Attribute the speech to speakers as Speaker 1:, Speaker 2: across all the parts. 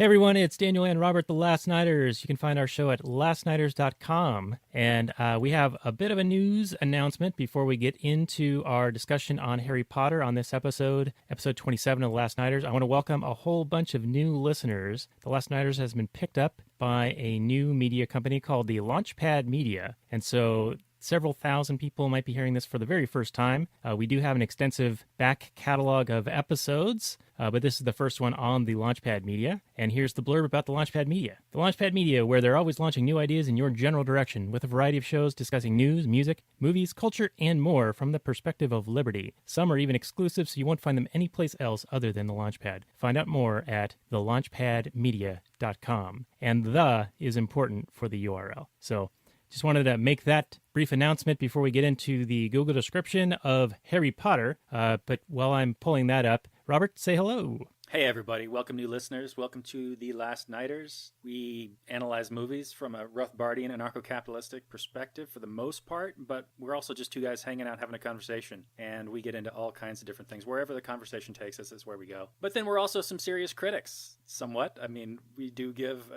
Speaker 1: Hey everyone, it's Daniel and Robert, the Last Nighters. You can find our show at lastnighters.com. And we have a bit of a news announcement before we get into our discussion on Harry Potter on this episode 27 of The Last Nighters. I want to welcome a whole bunch of new listeners. The Last Nighters has been picked up by a new media company called the Launchpad Media. And so several thousand people might be hearing this for the very first time. We do have an extensive back catalog of episodes, but this is the first one on the Launchpad Media. And here's the blurb about the Launchpad Media. The Launchpad Media, where they're always launching new ideas in your general direction, with a variety of shows discussing news, music, movies, culture, and more from the perspective of liberty. Some are even exclusive, so you won't find them anyplace else other than the Launchpad. Find out more at thelaunchpadmedia.com. And the is important for the URL. So just wanted to make that brief announcement before we get into the Google description of Harry Potter. But while I'm pulling that up, Robert, say hello.
Speaker 2: Hey everybody, welcome new listeners. Welcome to The Last Nighters. We analyze movies from a Rothbardian anarcho-capitalistic perspective for the most part, but we're also just two guys hanging out having a conversation, and we get into all kinds of different things. Wherever the conversation takes us is where we go. But then we're also some serious critics, somewhat. I mean, we do give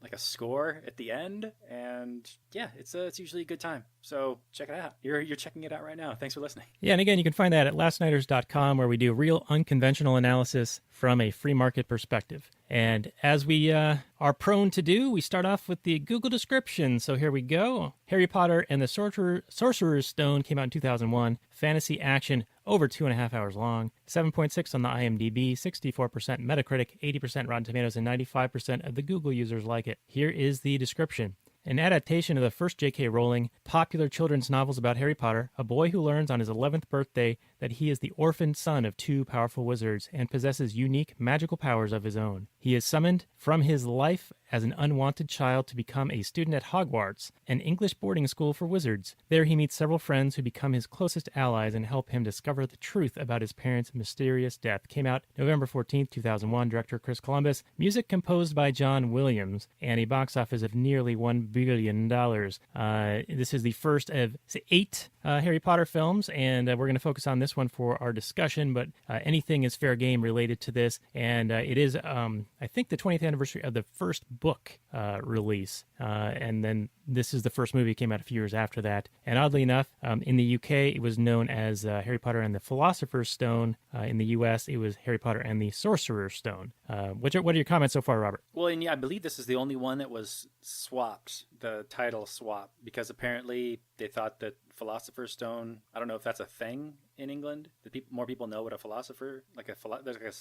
Speaker 2: like a score at the end, and yeah, it's usually a good time. So check it out. You're checking it out right now. Thanks for listening.
Speaker 1: Yeah, and again, you can find that at lastnighters.com, where we do real unconventional analysis from a free market perspective. And as we are prone to do, we start off with the Google description. So here we go. Harry Potter and the Sorcerer's Stone came out in 2001. Fantasy action, over 2.5 hours long. 7.6 on the IMDb, 64% Metacritic, 80% Rotten Tomatoes, and 95% of the Google users like it. Here is the description. An adaptation of the first J.K. Rowling popular children's novels about Harry Potter, a boy who learns on his 11th birthday that he is the orphaned son of two powerful wizards and possesses unique magical powers of his own. He is summoned from his life as an unwanted child to become a student at Hogwarts, an English boarding school for wizards. There he meets several friends who become his closest allies and help him discover the truth about his parents' mysterious death. Came out November 14th, 2001. Director Chris Columbus. Music composed by John Williams. And a box office of nearly $1 billion. This is the first of 8 Harry Potter films, and we're going to focus on this one for our discussion, but anything is fair game related to this. And it is, I think, the 20th anniversary of the first book release. And then this is the first movie that came out a few years after that. And oddly enough, in the UK, it was known as Harry Potter and the Philosopher's Stone. In the US, it was Harry Potter and the Sorcerer's Stone. What are your comments so far, Robert?
Speaker 2: Well, and yeah, I believe this is the only one that was swapped, the title swap, because apparently they thought that Philosopher's Stone, I don't know if that's a thing in England, that more people know what a philosopher, there's like a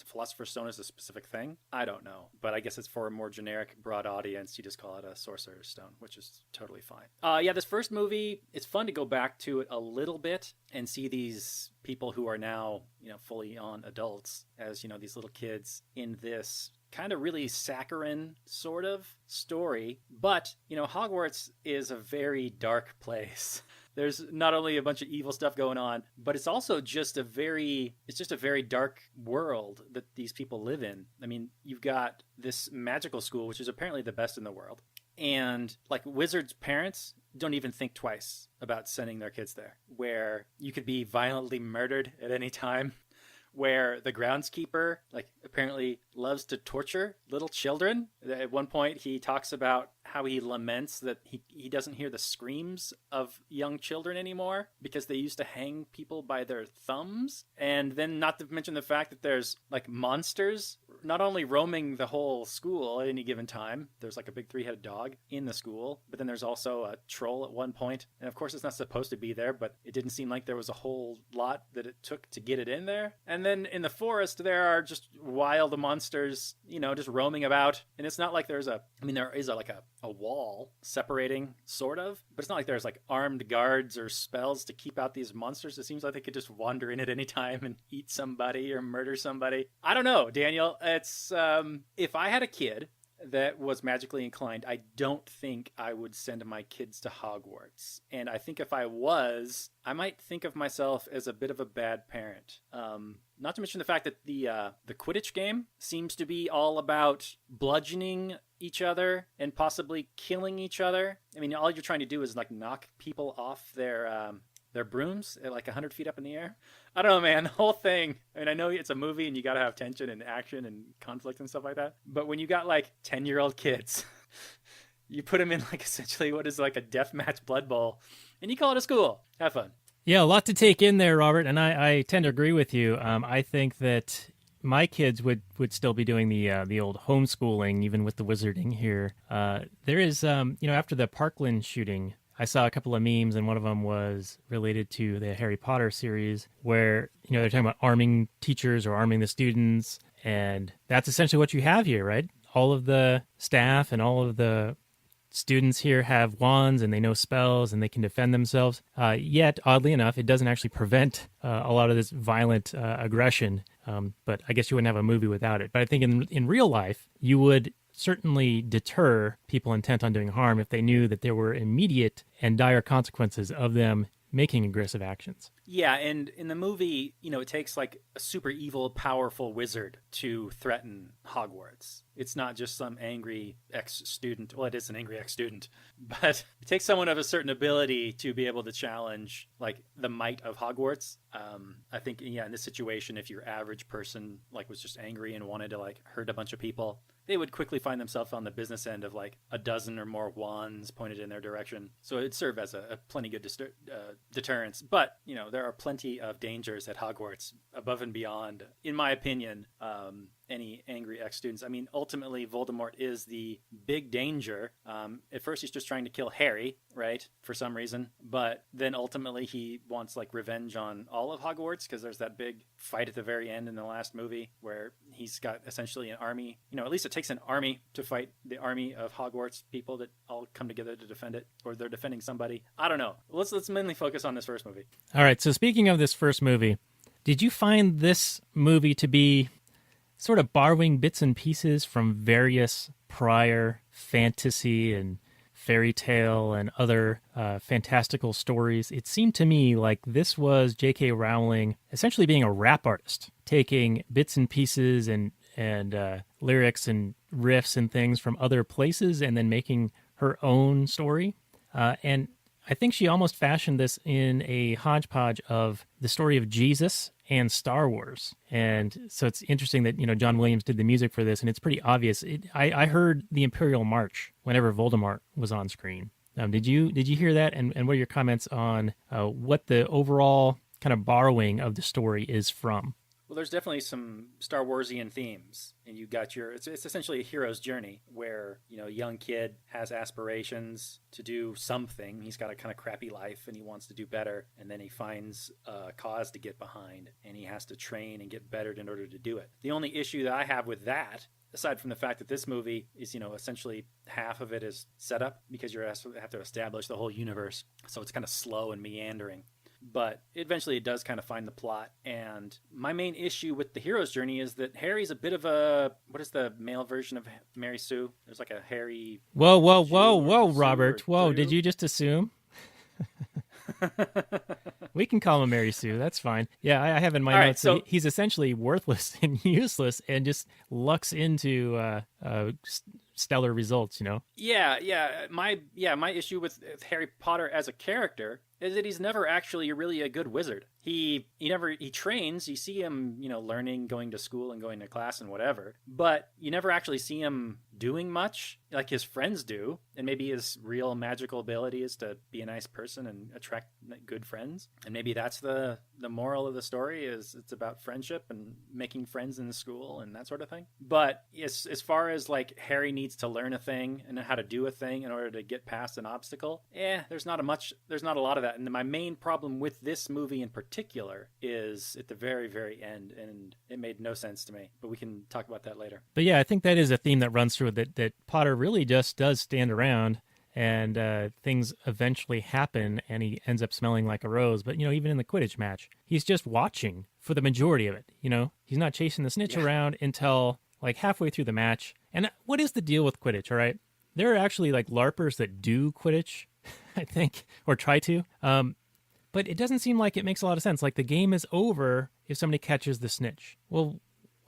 Speaker 2: Philosopher's Stone is a specific thing. I don't know, but I guess it's for a more generic, broad audience. You just call it a Sorcerer's Stone, which is totally fine. Yeah, this first movie, it's fun to go back to it a little bit and see these people who are now, fully on adults as, these little kids in this kind of really saccharine sort of story. But, Hogwarts is a very dark place. There's not only a bunch of evil stuff going on, but it's also just a very dark world that these people live in. I mean, you've got this magical school, which is apparently the best in the world. And like wizards' parents don't even think twice about sending their kids there, where you could be violently murdered at any time, where the groundskeeper apparently loves to torture little children. At one point he talks about how he laments that he doesn't hear the screams of young children anymore because they used to hang people by their thumbs. And then not to mention the fact that there's monsters not only roaming the whole school at any given time. There's a big 3-headed dog in the school, but then there's also a troll at one point. And of course it's not supposed to be there, but it didn't seem like there was a whole lot that it took to get it in there. And then in the forest there are just wild monsters, just roaming about. And it's not like there is a wall separating, sort of, but it's not like there's armed guards or spells to keep out these monsters. It seems like they could just wander in at any time and eat somebody or murder somebody. I don't know, Daniel. It's if I had a kid that was magically inclined, I don't think I would send my kids to Hogwarts. And I think if I was, I might think of myself as a bit of a bad parent. Not to mention the fact that the Quidditch game seems to be all about bludgeoning each other and possibly killing each other. I mean, all you're trying to do is knock people off their brooms at 100 feet up in the air. I don't know, man. The whole thing. I mean, I know it's a movie and you got to have tension and action and conflict and stuff like that. But when you got like 10-year-old kids, you put them in like essentially what is like a deathmatch blood bowl, and you call it a school. Have fun.
Speaker 1: Yeah, a lot to take in there, Robert, and I tend to agree with you. I think that my kids would still be doing the old homeschooling, even with the wizarding here. There is, after the Parkland shooting, I saw a couple of memes, and one of them was related to the Harry Potter series, where they're talking about arming teachers or arming the students, and that's essentially what you have here, right? All of the staff and all of the students here have wands and they know spells and they can defend themselves. Yet, oddly enough, it doesn't actually prevent a lot of this violent aggression. But I guess you wouldn't have a movie without it. But I think in real life, you would certainly deter people intent on doing harm if they knew that there were immediate and dire consequences of them making aggressive actions.
Speaker 2: Yeah, and in the movie, it takes like a super evil, powerful wizard to threaten Hogwarts. It's not just some angry ex-student. Well, it is an angry ex-student, but it takes someone of a certain ability to be able to challenge like the might of Hogwarts. I think, in this situation, if your average person like was just angry and wanted to like hurt a bunch of people, they would quickly find themselves on the business end of like a dozen or more wands pointed in their direction. So it'd serve as a plenty good deterrence. But, there are plenty of dangers at Hogwarts above and beyond, in my opinion, any angry ex-students. I mean, ultimately, Voldemort is the big danger. At first, he's just trying to kill Harry, right, for some reason. But then ultimately, he wants like revenge on all of Hogwarts because there's that big fight at the very end in the last movie where he's got essentially an army. At least it takes an army to fight the army of Hogwarts people that all come together to defend it, or they're defending somebody. I don't know. Let's mainly focus on this first movie.
Speaker 1: All right. So speaking of this first movie, did you find this movie to be sort of borrowing bits and pieces from various prior fantasy and fairy tale and other fantastical stories? It seemed to me like this was J.K. Rowling essentially being a rap artist, taking bits and pieces and lyrics and riffs and things from other places and then making her own story. And I think she almost fashioned this in a hodgepodge of the story of Jesus and Star Wars. And so it's interesting that, John Williams did the music for this, and it's pretty obvious. I heard the Imperial March whenever Voldemort was on screen. Did you hear that? And what are your comments on what the overall kind of borrowing of the story is from?
Speaker 2: Well, there's definitely some Star Warsian themes, and you got it's essentially a hero's journey where, a young kid has aspirations to do something. He's got a kind of crappy life and he wants to do better. And then he finds a cause to get behind and he has to train and get better in order to do it. The only issue that I have with that, aside from the fact that this movie is, essentially half of it is set up because you have to establish the whole universe. So it's kind of slow and meandering. But eventually it does kind of find the plot. And my main issue with the hero's journey is that Harry's a bit of what is the male version of Mary Sue? There's like a Harry...
Speaker 1: Whoa, Robert. Whoa, did you just assume? We can call him Mary Sue. That's fine. Yeah, I have in my notes that he's essentially worthless and useless and just lucks into stellar results,
Speaker 2: Yeah. My issue with Harry Potter as a character is that he's never actually really a good wizard. He trains. You see him, learning, going to school and going to class and whatever, but you never actually see him doing much like his friends do. And maybe his real magical ability is to be a nice person and attract good friends. And maybe that's the moral of the story is it's about friendship and making friends in the school and that sort of thing. But as far as like Harry needs to learn a thing and how to do a thing in order to get past an obstacle, there's not a lot of that. And my main problem with this movie in particular is at the very, very end, and it made no sense to me. But we can talk about that later.
Speaker 1: But yeah, I think that is a theme that runs through it, that Potter really just does stand around and things eventually happen and he ends up smelling like a rose. But, even in the Quidditch match, he's just watching for the majority of it. He's not chasing the snitch around until like halfway through the match. And what is the deal with Quidditch, all right? There are actually like LARPers that do Quidditch, I think, or try to. But it doesn't seem like it makes a lot of sense. Like the game is over if somebody catches the snitch. Well,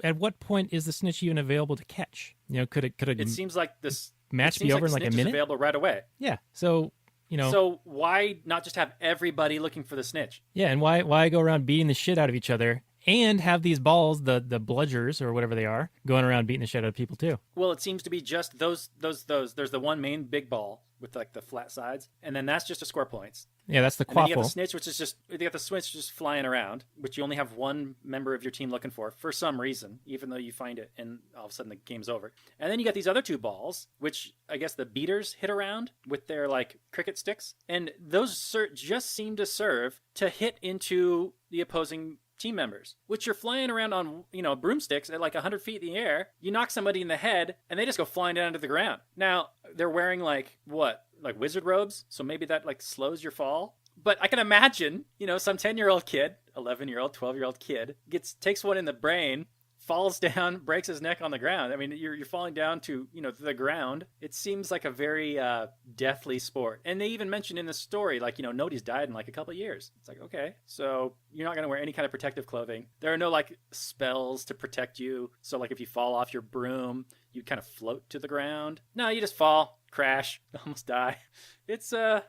Speaker 1: at what point is the snitch even available to catch? Could it
Speaker 2: seems like this
Speaker 1: match be over in like a minute?
Speaker 2: Available right away.
Speaker 1: Yeah. So,
Speaker 2: So why not just have everybody looking for the snitch?
Speaker 1: Yeah, and why go around beating the shit out of each other and have these balls, the bludgers or whatever they are, going around beating the shit out of people too?
Speaker 2: Well, it seems to be just those. There's the one main big ball with like the flat sides, and then that's just to score points.
Speaker 1: Yeah, that's the
Speaker 2: And then you got the
Speaker 1: quaffle.
Speaker 2: snitch, which is just you got the snitch just flying around, which you only have one member of your team looking for some reason, even though you find it and all of a sudden the game's over. And then you got these other two balls, which I guess the beaters hit around with their like cricket sticks, and those just seem to serve to hit into the opposing team members, which you're flying around on, broomsticks at like 100 feet in the air. You knock somebody in the head and they just go flying down to the ground. Now, they're wearing like wizard robes, so maybe that like slows your fall. But I can imagine, some 10-year-old kid, 11-year-old, 12-year-old kid takes one in the brain, falls down, breaks his neck on the ground. I mean, you're falling down to, the ground. It seems like a very deathly sport. And they even mentioned in the story, like, nobody's died in like a couple of years. It's like, okay, so you're not going to wear any kind of protective clothing. There are no like spells to protect you. So like if you fall off your broom, you kind of float to the ground. No, you just fall, crash, almost die. It's a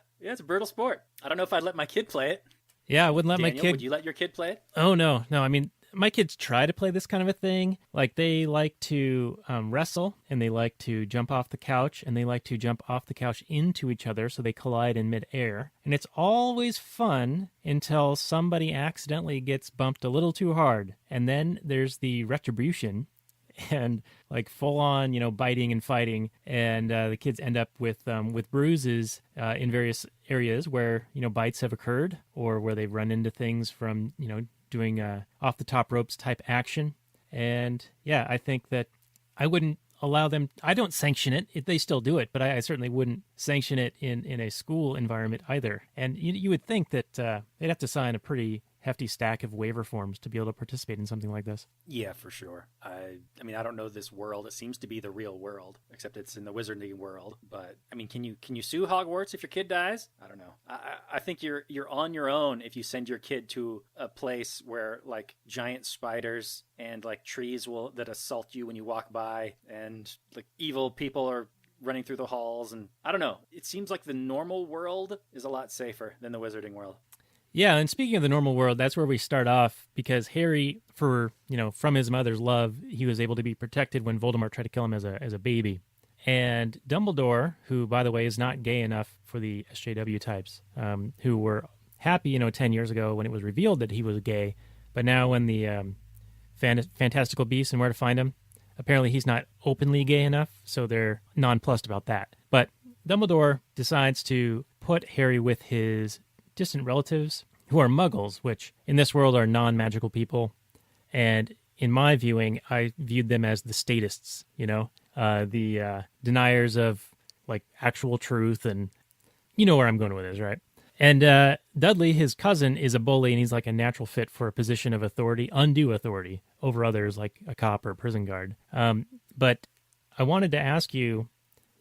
Speaker 2: brutal sport. I don't know if I'd let my kid play it.
Speaker 1: Yeah, I wouldn't let
Speaker 2: Daniel,
Speaker 1: my kid.
Speaker 2: Would you let your kid play it?
Speaker 1: Oh no. I mean, my kids try to play this kind of a thing. Like they like to wrestle, and they like to jump off the couch, and they like to jump off the couch into each other so they collide in midair. And it's always fun until somebody accidentally gets bumped a little too hard, and then there's the retribution. And like full on, biting and fighting, and the kids end up with bruises in various areas where bites have occurred, or where they've run into things from doing off the top ropes type action. And yeah, I think that I wouldn't allow them. I don't sanction it. They still do it, but I certainly wouldn't sanction it in a school environment either. And you would think that they'd have to sign a pretty hefty stack of waiver forms to be able to participate in something like this.
Speaker 2: Yeah, for sure. I mean, I don't know this world. It seems to be the real world, except it's in the wizarding world. But I mean, can you sue Hogwarts if your kid dies? I don't know. I think you're on your own if you send your kid to a place where like giant spiders and like trees that assault you when you walk by, and like evil people are running through the halls. And I don't know. It seems like the normal world is a lot safer than the wizarding world.
Speaker 1: Yeah, and speaking of the normal world, that's where we start off, because Harry, from his mother's love, he was able to be protected when Voldemort tried to kill him as a baby. And Dumbledore, who, by the way, is not gay enough for the SJW types, who were happy, 10 years ago when it was revealed that he was gay, but now when the Fantastical Beasts and Where to Find Him, apparently he's not openly gay enough, so they're nonplussed about that. But Dumbledore decides to put Harry with his distant relatives who are muggles, which in this world are non-magical people. And in my viewing, I viewed them as the statists, the deniers of like actual truth, and you know where I'm going with this, right? And Dudley, his cousin, is a bully, and he's like a natural fit for a position of authority, undue authority over others, like a cop or a prison guard. But I wanted to ask you,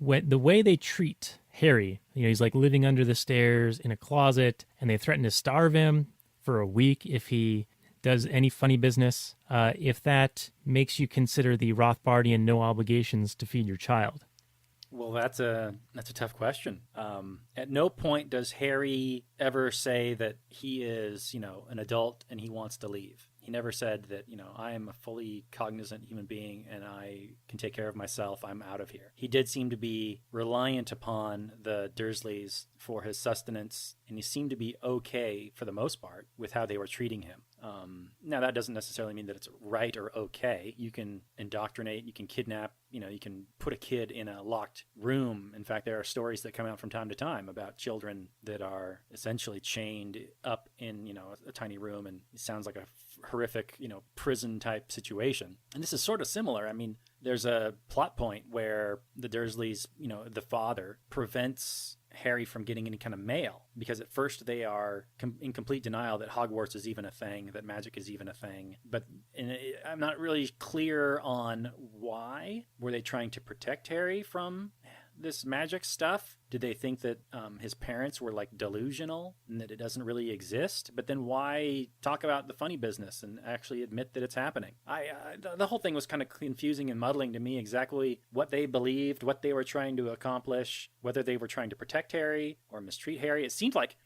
Speaker 1: the way they treat Harry, he's like living under the stairs in a closet, and they threaten to starve him for a week if he does any funny business. If that makes you consider the Rothbardian no obligations to feed your child.
Speaker 2: Well, that's a tough question. At no point does Harry ever say that he is, an adult and he wants to leave. He never said that, I am a fully cognizant human being and I can take care of myself. I'm out of here. He did seem to be reliant upon the Dursleys for his sustenance, and he seemed to be okay for the most part with how they were treating him. Now, that doesn't necessarily mean that it's right or okay. You can indoctrinate, you can kidnap, you can put a kid in a locked room. In fact, there are stories that come out from time to time about children that are essentially chained up in, a tiny room, and it sounds like a horrific, prison type situation. And this is sort of similar. I mean, there's a plot point where the Dursleys, the father prevents Harry from getting any kind of mail, because at first they are in complete denial that Hogwarts is even a thing, that magic is even a thing. But I'm not really clear on why. Were they trying to protect Harry from this magic stuff? Did they think that his parents were like delusional and that it doesn't really exist? But then why talk about the funny business and actually admit that it's happening? The whole thing was kind of confusing and muddling to me, exactly what they believed, what they were trying to accomplish, whether they were trying to protect Harry or mistreat Harry. It seemed like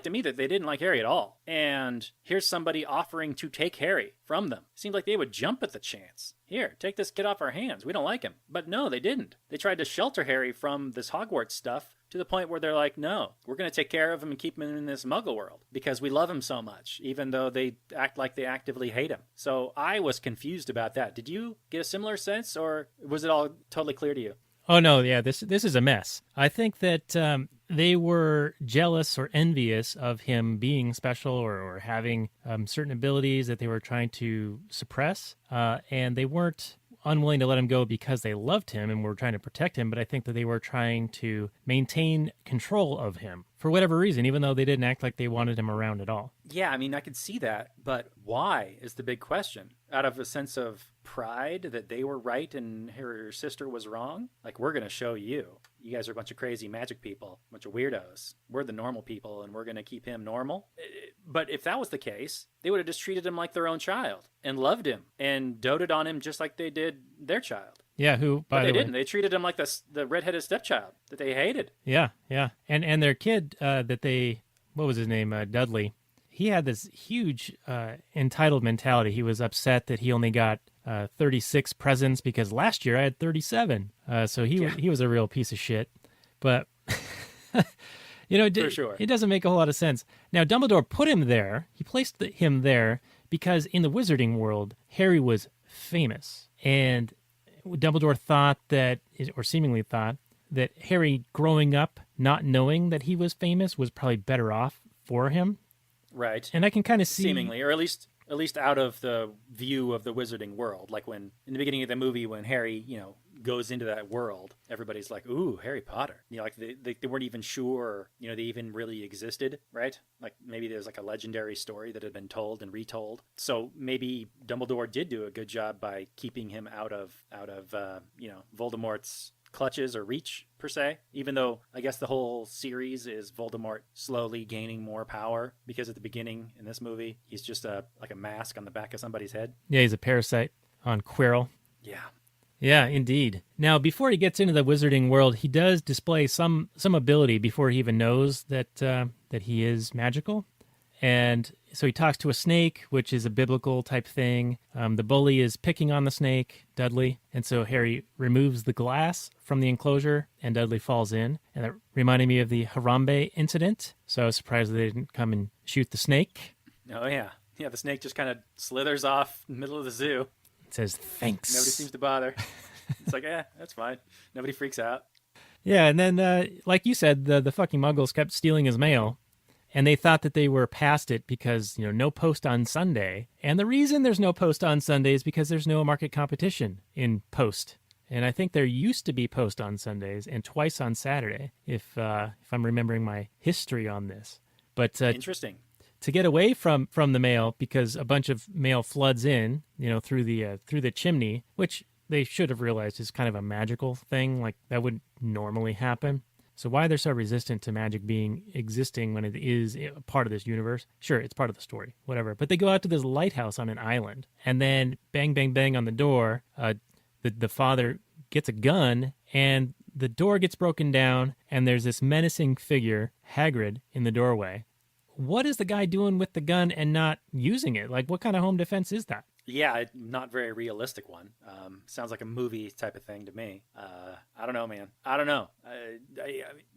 Speaker 2: to me that they didn't like Harry at all. And here's somebody offering to take Harry from them. It seemed like they would jump at the chance. Here, take this kid off our hands. We don't like him. But no, they didn't. They tried to shelter Harry from this Hogwarts stuff to the point where they're like, no, we're going to take care of him and keep him in this muggle world because we love him so much, even though they act like they actively hate him. So I was confused about that. Did you get a similar sense, or was it all totally clear to you?
Speaker 1: Oh, no, yeah, this is a mess. I think that they were jealous or envious of him being special or having certain abilities that they were trying to suppress, and they weren't unwilling to let him go because they loved him and were trying to protect him, but I think that they were trying to maintain control of him for whatever reason, even though they didn't act like they wanted him around at all.
Speaker 2: Yeah, I mean, I could see that, but why is the big question. Out of a sense of pride that they were right and her sister was wrong? Like, we're going to show you. You guys are a bunch of crazy magic people, a bunch of weirdos. We're the normal people, and we're going to keep him normal. But if that was the case, they would have just treated him like their own child and loved him and doted on him just like they did their child.
Speaker 1: Yeah, who, by the way...
Speaker 2: They didn't. They treated him like the redheaded stepchild that they hated.
Speaker 1: Yeah. And their kid that they... What was his name? Dudley. He had this huge entitled mentality. He was upset that he only got 36 presents because last year I had 37. So he was a real piece of shit. But,
Speaker 2: For sure.
Speaker 1: It doesn't make a whole lot of sense. Now, Dumbledore put him there. He placed him there because in the wizarding world, Harry was famous. And Dumbledore thought that, or seemingly thought, that Harry growing up not knowing that he was famous was probably better off for him.
Speaker 2: Right.
Speaker 1: And I can kind of see...
Speaker 2: Seemingly, or at least out of the view of the wizarding world. Like when, in the beginning of the movie, when Harry, goes into that world, everybody's like, ooh, Harry Potter. Like they weren't even sure, they even really existed, right? Like maybe there's like a legendary story that had been told and retold. So maybe Dumbledore did do a good job by keeping him out of Voldemort's clutches or reach, per se, even though I guess the whole series is Voldemort slowly gaining more power, because at the beginning in this movie he's just like a mask on the back of somebody's head.
Speaker 1: Yeah, he's a parasite on Quirrell. Yeah, indeed. Now, before he gets into the wizarding world, he does display some ability before he even knows that he is magical. And so he talks to a snake, which is a biblical type thing. The bully is picking on the snake, Dudley. And so Harry removes the glass from the enclosure and Dudley falls in. And that reminded me of the Harambe incident. So I was surprised that they didn't come and shoot the snake.
Speaker 2: Oh, yeah. Yeah, the snake just kind of slithers off in the middle of the zoo.
Speaker 1: It says, thanks.
Speaker 2: Nobody seems to bother. It's like, that's fine. Nobody freaks out.
Speaker 1: Yeah, and then, like you said, the fucking muggles kept stealing his mail. And they thought that they were past it because, no post on Sunday. And the reason there's no post on Sunday is because there's no market competition in post. And I think there used to be post on Sundays and twice on Saturday, if I'm remembering my history on this. But
Speaker 2: interesting.
Speaker 1: To get away from the mail, because a bunch of mail floods in, through the chimney, which they should have realized is kind of a magical thing, like that would normally happen. So why they're so resistant to magic existing when it is a part of this universe? Sure, it's part of the story, whatever. But they go out to this lighthouse on an island, and then bang, bang, bang on the door. The father gets a gun, and the door gets broken down, and there's this menacing figure, Hagrid, in the doorway. What is the guy doing with the gun and not using it? Like, what kind of home defense is that?
Speaker 2: Yeah, not very realistic one. Sounds like a movie type of thing to me. I don't know, man. I don't know.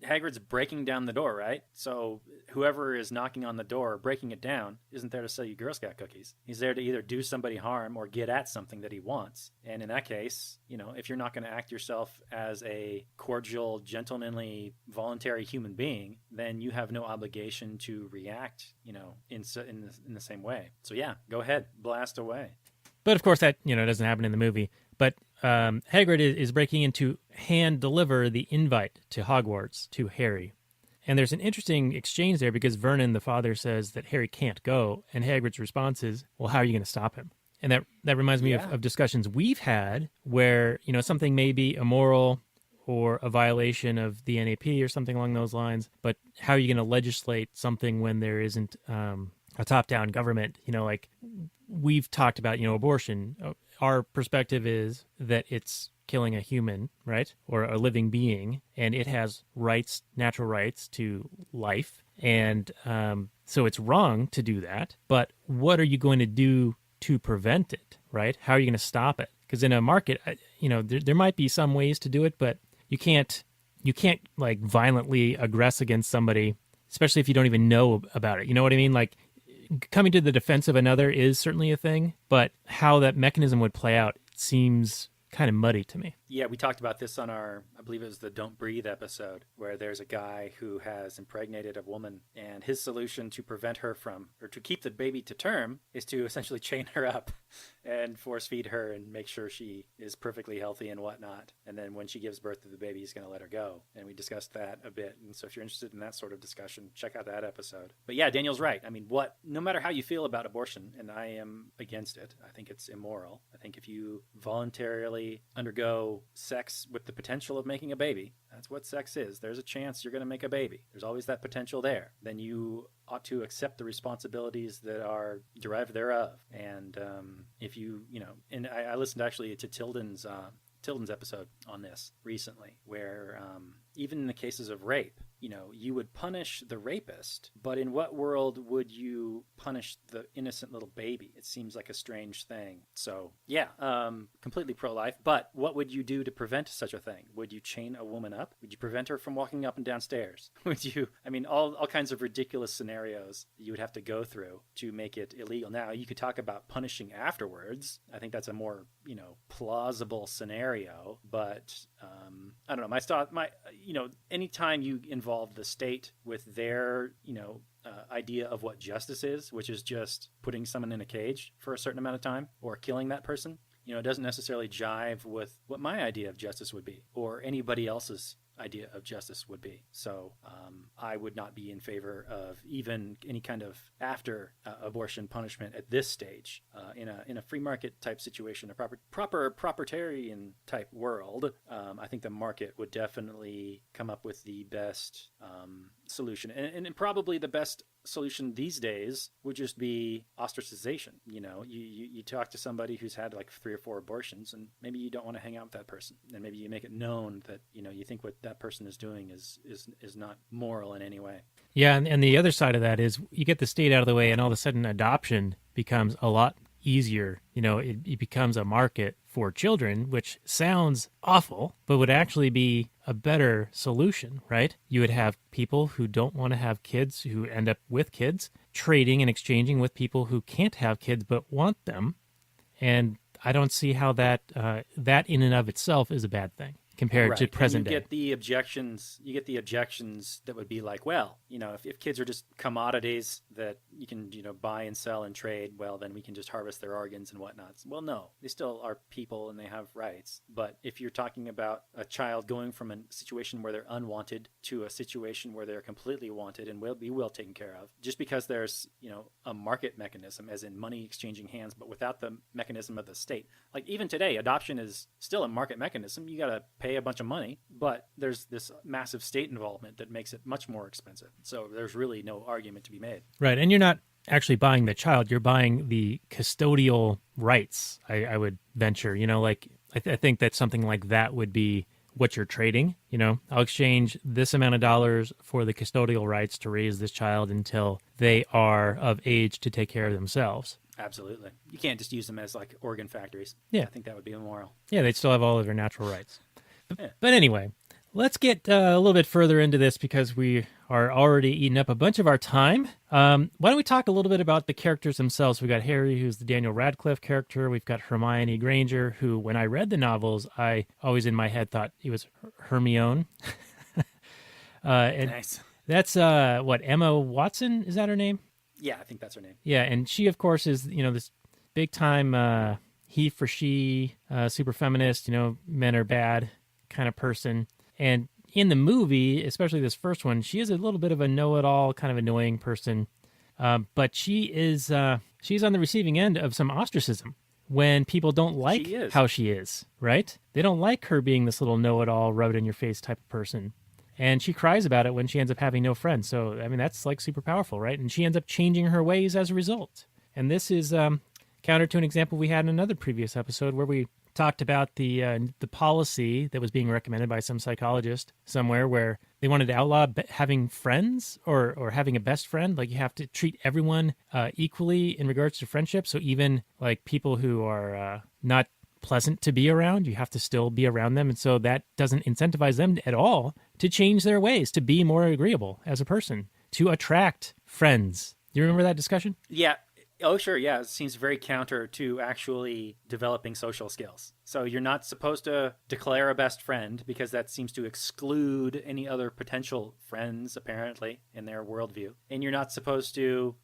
Speaker 2: Hagrid's breaking down the door, right? So whoever is knocking on the door or breaking it down isn't there to sell you Girl Scout cookies. He's there to either do somebody harm or get at something that he wants. And in that case, if you're not going to act yourself as a cordial, gentlemanly, voluntary human being, then you have no obligation to react, in the same way. So yeah, go ahead, blast away.
Speaker 1: But of course that, doesn't happen in the movie. But Hagrid is breaking in to hand deliver the invite to Hogwarts to Harry. And there's an interesting exchange there because Vernon, the father, says that Harry can't go. And Hagrid's response is, well, how are you going to stop him? And that reminds me of discussions we've had where, something may be immoral or a violation of the NAP or something along those lines. But how are you going to legislate something when there isn't a top-down government? Like we've talked about, abortion. Our perspective is that it's killing a human, right, or a living being, and it has rights, natural rights to life, and so it's wrong to do that. But what are you going to do to prevent it, right? How are you going to stop it? Because in a market, there might be some ways to do it, but you can't like violently aggress against somebody, especially if you don't even know about it. You know what I mean? Like coming to the defense of another is certainly a thing, but how that mechanism would play out seems kind of muddy to me.
Speaker 2: Yeah, we talked about this on our, I believe it was the Don't Breathe episode, where there's a guy who has impregnated a woman, and his solution to prevent her from, or to keep the baby to term, is to essentially chain her up and force feed her and make sure she is perfectly healthy and whatnot. And then when she gives birth to the baby, he's going to let her go. And we discussed that a bit. And so if you're interested in that sort of discussion, check out that episode. But yeah, Daniel's right. I mean, no matter how you feel about abortion, and I am against it, I think it's immoral. I think if you voluntarily undergo sex with the potential of making a baby, that's what sex is. There's a chance you're going to make a baby. There's always that potential there. Then you ought to accept the responsibilities that are derived thereof. And if and I listened actually to Tilden's episode on this recently, where even in the cases of rape, you would punish the rapist, but in what world would you punish the innocent little baby? It seems like a strange thing. So yeah, completely pro-life, but what would you do to prevent such a thing? Would you chain a woman up? Would you prevent her from walking up and down stairs? Would you, all kinds of ridiculous scenarios you would have to go through to make it illegal. Now, you could talk about punishing afterwards. I think that's a more, plausible scenario, but I don't know. Anytime you involve the state with their, idea of what justice is, which is just putting someone in a cage for a certain amount of time or killing that person, it doesn't necessarily jive with what my idea of justice would be or anybody else's idea of justice would be. So I would not be in favor of even any kind of after abortion punishment at this stage. In a free market type situation, a proper propertarian type world, I think the market would definitely come up with the best solution, and probably the best solution these days would just be ostracization. You talk to somebody who's had like 3 or 4 abortions, and maybe you don't want to hang out with that person, and maybe you make it known that you think what that person is doing is not moral in any way.
Speaker 1: Yeah, and the other side of that is you get the state out of the way, and all of a sudden adoption becomes a lot easier. It becomes a market for children, which sounds awful, but would actually be a better solution, right? You would have people who don't want to have kids who end up with kids, trading and exchanging with people who can't have kids but want them. And I don't see how that in and of itself is a bad thing compared to present day.
Speaker 2: You get the objections that would be like, well, if kids are just commodities that you can, buy and sell and trade, well, then we can just harvest their organs and whatnot. Well, no, they still are people and they have rights. But if you're talking about a child going from a situation where they're unwanted to a situation where they're completely wanted and will be well taken care of, just because there's, a market mechanism, as in money exchanging hands, but without the mechanism of the state. Like even today, adoption is still a market mechanism. You got to pay a bunch of money, but there's this massive state involvement that makes it much more expensive. So there's really no argument to be made.
Speaker 1: Right. And you're not actually buying the child, you're buying the custodial rights, I would venture. I think that something like that would be what you're trading. I'll exchange this amount of dollars for the custodial rights to raise this child until they are of age to take care of themselves.
Speaker 2: Absolutely. You can't just use them as like organ factories.
Speaker 1: Yeah.
Speaker 2: I think that would be immoral.
Speaker 1: Yeah, they'd still have all of their natural rights.
Speaker 2: Yeah.
Speaker 1: But anyway, let's get a little bit further into this because we are already eating up a bunch of our time. Why don't we talk a little bit about the characters themselves? We've got Harry, who's the Daniel Radcliffe character. We've got Hermione Granger, who, when I read the novels, I always in my head thought it was Hermione.
Speaker 2: Nice.
Speaker 1: That's, Emma Watson? Is that her name?
Speaker 2: Yeah, I think that's her name.
Speaker 1: Yeah, and she, of course, is, this big-time he for she, super feminist, men are bad kind of person. And in the movie, especially this first one, she is a little bit of a know-it-all kind of annoying person. But she's on the receiving end of some ostracism, when people don't like
Speaker 2: She is.
Speaker 1: how she is, right? They don't like her being this little know-it-all, rub-it-in-your-face type of person. And she cries about it when she ends up having no friends. So, I mean, that's like super powerful, right? And she ends up changing her ways as a result. And this is counter to an example we had in another previous episode where we talked about the policy that was being recommended by some psychologist somewhere where they wanted to outlaw having friends or having a best friend. Like you have to treat everyone equally in regards to friendship. So even like people who are not pleasant to be around, you have to still be around them. And so that doesn't incentivize them at all to change their ways, to be more agreeable as a person, to attract friends. Do you remember that discussion?
Speaker 2: Yeah. Oh, sure. Yeah. It seems very counter to actually developing social skills. So you're not supposed to declare a best friend because that seems to exclude any other potential friends, apparently, in their worldview. And you're not supposed to,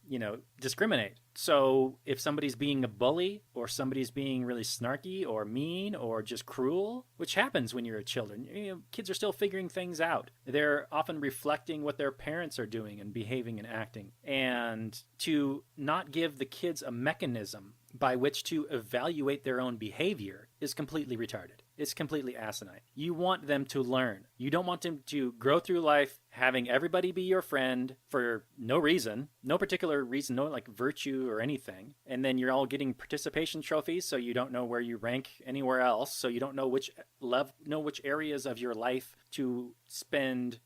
Speaker 2: discriminate. So if somebody's being a bully or somebody's being really snarky or mean or just cruel, which happens when you're a children, kids are still figuring things out. They're often reflecting what their parents are doing and behaving and acting. And to not give the kids a mechanism by which to evaluate their own behavior is completely retarded. It's completely asinine. You want them to learn. You don't want them to grow through life having everybody be your friend for no reason, no particular reason, no like virtue or anything. And then you're all getting participation trophies, so you don't know where you rank anywhere else. So you don't know which areas of your life to spend,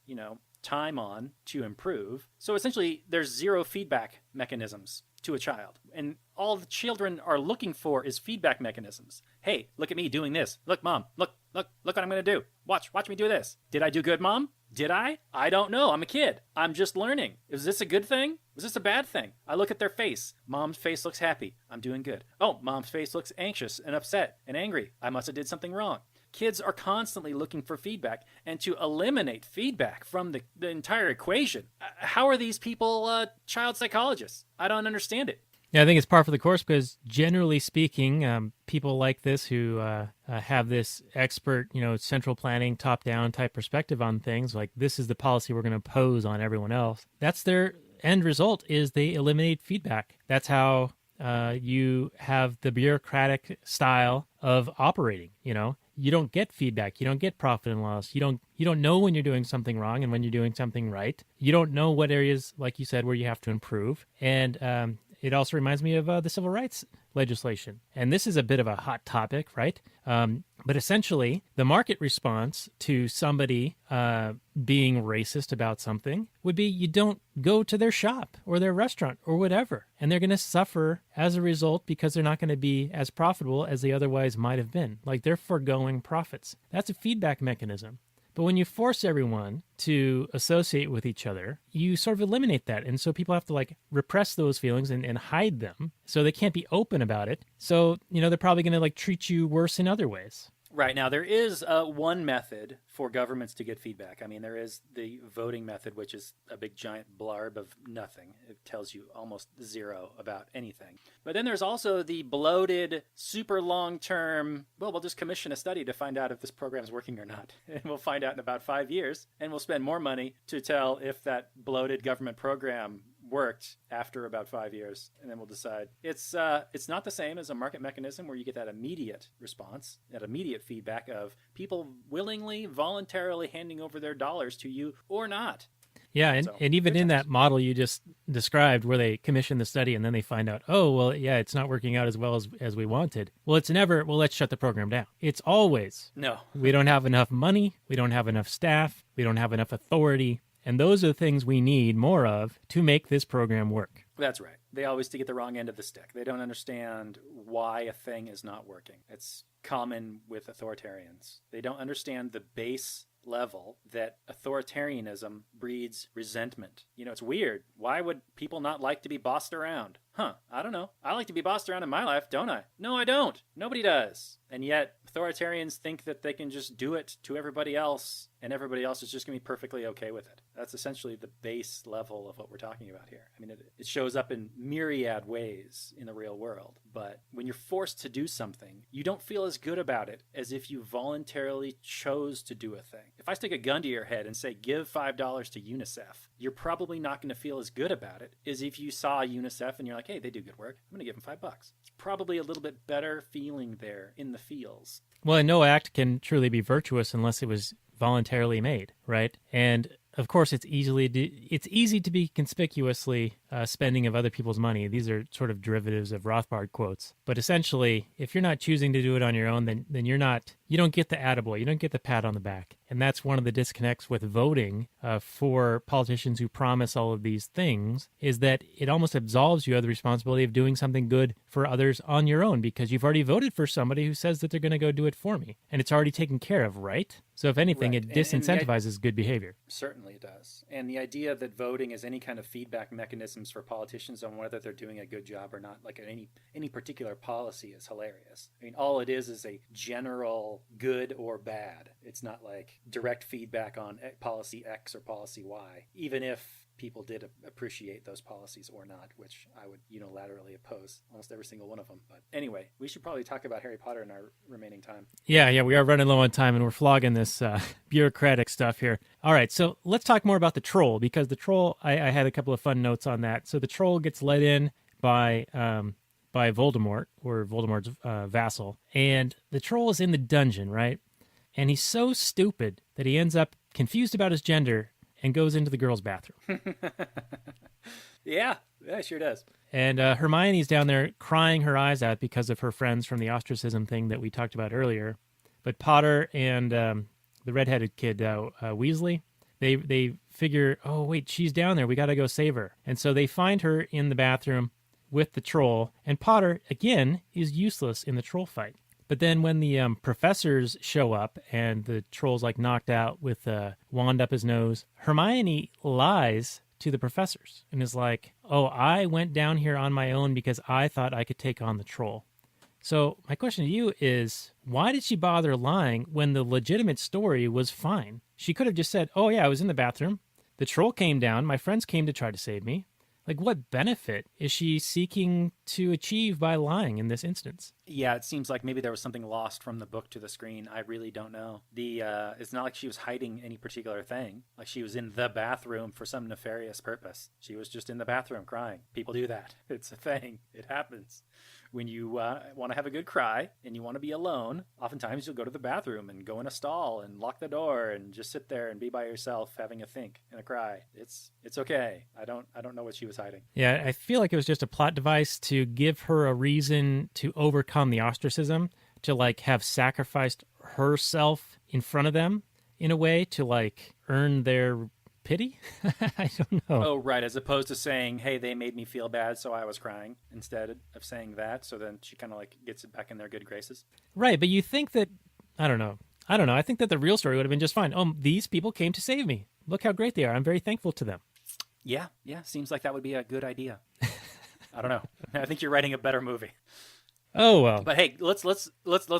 Speaker 2: time on to improve. So essentially, there's zero feedback mechanisms to a child. And all the children are looking for is feedback mechanisms. Hey, look at me doing this. Look, Mom, look what I'm going to do. Watch me do this. Did I do good, Mom? Did I? I don't know. I'm a kid. I'm just learning. Is this a good thing? Was this a bad thing? I look at their face. Mom's face looks happy. I'm doing good. Oh, Mom's face looks anxious and upset and angry. I must have did something wrong. Kids are constantly looking for feedback, and to eliminate feedback from the entire equation, how are these people child psychologists? I don't understand it.
Speaker 1: Yeah, I think it's par for the course because generally speaking, people like this who have this expert, central planning, top-down type perspective on things, like this is the policy we're going to impose on everyone else. That's their end result is they eliminate feedback. That's how you have the bureaucratic style of operating, You don't get feedback. You don't get profit and loss. You don't know when you're doing something wrong and when you're doing something right. You don't know what areas, like you said, where you have to improve. And it also reminds me of the civil rights legislation. And this is a bit of a hot topic, right? But essentially, the market response to somebody being racist about something would be you don't go to their shop or their restaurant or whatever. And they're going to suffer as a result because they're not going to be as profitable as they otherwise might have been. Like they're foregoing profits. That's a feedback mechanism. But when you force everyone to associate with each other, you sort of eliminate that. And so people have to repress those feelings and hide them. So they can't be open about it. So, they're probably going to treat you worse in other ways.
Speaker 2: Right. Now, there is one method for governments to get feedback. I mean, there is the voting method, which is a big giant blarb of nothing. It tells you almost zero about anything. But then there's also the bloated, super long-term, we'll just commission a study to find out if this program is working or not. And we'll find out in about 5 years, and we'll spend more money to tell if that bloated government program worked after about 5 years, and then we'll decide. It's not the same as a market mechanism where you get that immediate response, that immediate feedback of people willingly, voluntarily handing over their dollars to you or not.
Speaker 1: Yeah, and even in that model you just described where they commission the study and then they find out, it's not working out as well as we wanted. Well, it's never, let's shut the program down. It's always,
Speaker 2: no,
Speaker 1: we don't have enough money, we don't have enough staff, we don't have enough authority. And those are the things we need more of to make this program work.
Speaker 2: That's right. They always get the wrong end of the stick. They don't understand why a thing is not working. It's common with authoritarians. They don't understand the base level that authoritarianism breeds resentment. It's weird. Why would people not like to be bossed around? I don't know. I like to be bossed around in my life, don't I? No, I don't. Nobody does. And yet authoritarians think that they can just do it to everybody else and everybody else is just going to be perfectly okay with it. That's essentially the base level of what we're talking about here. I mean, it shows up in myriad ways in the real world, but when you're forced to do something, you don't feel as good about it as if you voluntarily chose to do a thing. If I stick a gun to your head and say, give $5 to UNICEF, you're probably not going to feel as good about it as if you saw UNICEF and you're like, hey, they do good work. I'm going to give them $5. It's probably a little bit better feeling there in the feels.
Speaker 1: Well, and no act can truly be virtuous unless it was voluntarily made, right? And of course, it's easy to be conspicuously spending of other people's money. These are sort of derivatives of Rothbard quotes. But essentially, if you're not choosing to do it on your own, then you don't get the attaboy, you don't get the pat on the back. And that's one of the disconnects with voting for politicians who promise all of these things, is that it almost absolves you of the responsibility of doing something good for others on your own, because you've already voted for somebody who says that they're going to go do it for me. And it's already taken care of, right? So if anything,
Speaker 2: Right.
Speaker 1: it disincentivizes good behavior.
Speaker 2: Certainly it does. And the idea that voting is any kind of feedback mechanisms for politicians on whether they're doing a good job or not, like any particular policy, is hilarious. I mean, all it is a general good or bad. It's not like direct feedback on policy X or policy Y, even if people did appreciate those policies or not, which I would unilaterally oppose almost every single one of them. But anyway, we should probably talk about Harry Potter in our remaining time.
Speaker 1: Yeah, we are running low on time, and we're flogging this bureaucratic stuff here. All right, so let's talk more about the troll, because the troll, I had a couple of fun notes on that. So the troll gets let in by Voldemort, or Voldemort's vassal, and the troll is in the dungeon, right? And he's so stupid that he ends up confused about his gender and goes into the girls' bathroom.
Speaker 2: Yeah, sure does.
Speaker 1: And Hermione's down there crying her eyes out because of her friends from the ostracism thing that we talked about earlier. But Potter and the redheaded kid, Weasley, they figure, oh, wait, she's down there. We got to go save her. And so they find her in the bathroom with the troll. And Potter, again, is useless in the troll fight. But then when the professors show up and the troll's like knocked out with a wand up his nose, Hermione lies to the professors and is like, oh, I went down here on my own because I thought I could take on the troll. So my question to you is, why did she bother lying when the legitimate story was fine? She could have just said, oh yeah, I was in the bathroom. The troll came down. My friends came to try to save me. Like, what benefit is she seeking to achieve by lying in this instance?
Speaker 2: Yeah, it seems like maybe there was something lost from the book to the screen. I really don't know. It's not like she was hiding any particular thing. Like she was in the bathroom for some nefarious purpose. She was just in the bathroom crying. People do that. It's a thing. It happens. When you want to have a good cry and you want to be alone, oftentimes you'll go to the bathroom and go in a stall and lock the door and just sit there and be by yourself having a think and a cry. It's okay. I don't know what she was hiding.
Speaker 1: Yeah, I feel like it was just a plot device to give her a reason to overcome the ostracism, to like have sacrificed herself in front of them in a way to like earn their pity? I don't know.
Speaker 2: Oh, right. As opposed to saying, hey, they made me feel bad, so I was crying, instead of saying that. So then she kind of like gets it back in their good graces.
Speaker 1: Right. But you think that, I don't know. I think that the real story would have been just fine. Oh, these people came to save me. Look how great they are. I'm very thankful to them.
Speaker 2: Yeah. Seems like that would be a good idea. I don't know. I think you're writing a better movie.
Speaker 1: Oh, well.
Speaker 2: But hey, let's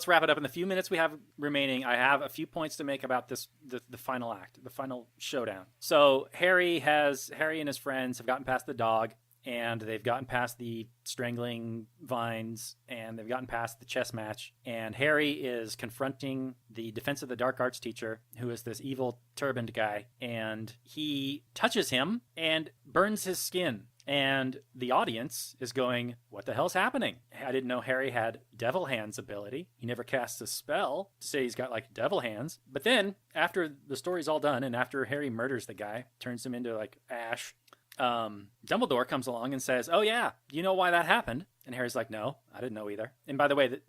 Speaker 2: wrap it up in the few minutes we have remaining. I have a few points to make about the final act, the final showdown. So Harry and his friends have gotten past the dog, and they've gotten past the strangling vines, and they've gotten past the chess match. And Harry is confronting the Defense of the Dark Arts teacher, who is this evil turbaned guy, and he touches him and burns his skin. And the audience is going, what the hell's happening? I didn't know Harry had devil hands ability. He never casts a spell to say he's got like devil hands. But then after the story's all done and after Harry murders the guy, turns him into like ash, Dumbledore comes along and says, oh yeah, you know why that happened? And Harry's like, no, I didn't know either. And by the way,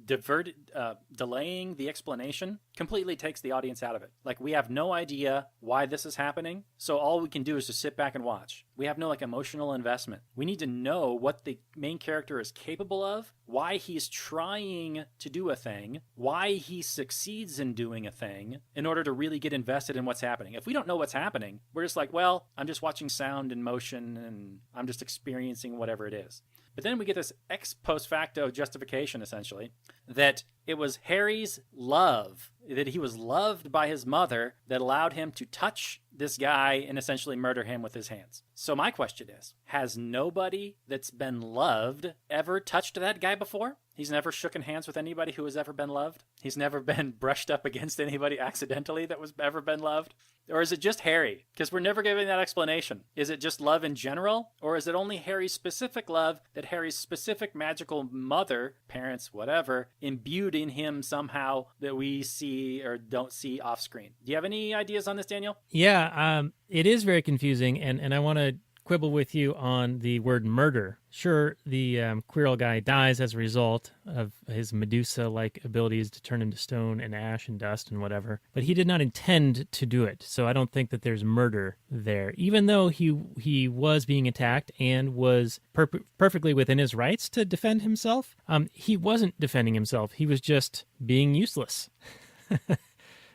Speaker 2: delaying the explanation completely takes the audience out of it. Like, we have no idea why this is happening, so all we can do is just sit back and watch. We have no like emotional investment. We need to know what the main character is capable of, why he's trying to do a thing, why he succeeds in doing a thing, in order to really get invested in what's happening. If we don't know what's happening, we're just like, well, I'm just watching sound and motion, and I'm just experiencing whatever it is. But then we get this ex post facto justification, essentially, that it was Harry's love, that he was loved by his mother, that allowed him to touch this guy and essentially murder him with his hands. So my question is, has nobody that's been loved ever touched that guy before? He's never shooken hands with anybody who has ever been loved? He's never been brushed up against anybody accidentally that was ever been loved? Or is it just Harry? Because we're never given that explanation. Is it just love in general? Or is it only Harry's specific love that Harry's specific magical mother, parents, whatever, imbued in him somehow that we see or don't see off screen? Do you have any ideas on this, Daniel?
Speaker 1: Yeah, it is very confusing, and I want to quibble with you on the word murder. Sure, the Quirrell guy dies as a result of his Medusa-like abilities to turn into stone and ash and dust and whatever, but he did not intend to do it, so I don't think that there's murder there, even though he was being attacked and was perfectly within his rights to defend himself. He wasn't defending himself. He was just being useless,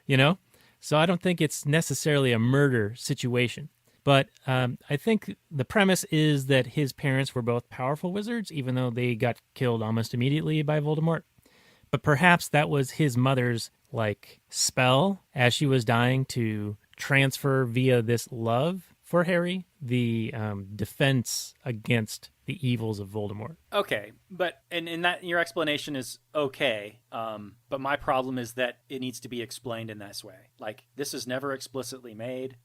Speaker 1: you know? So I don't think it's necessarily a murder situation. But I think the premise is that his parents were both powerful wizards, even though they got killed almost immediately by Voldemort. But perhaps that was his mother's, spell as she was dying to transfer via this love for Harry, the defense against the evils of Voldemort.
Speaker 2: Okay, but and that your explanation is okay, but my problem is that it needs to be explained in this way. This is never explicitly made.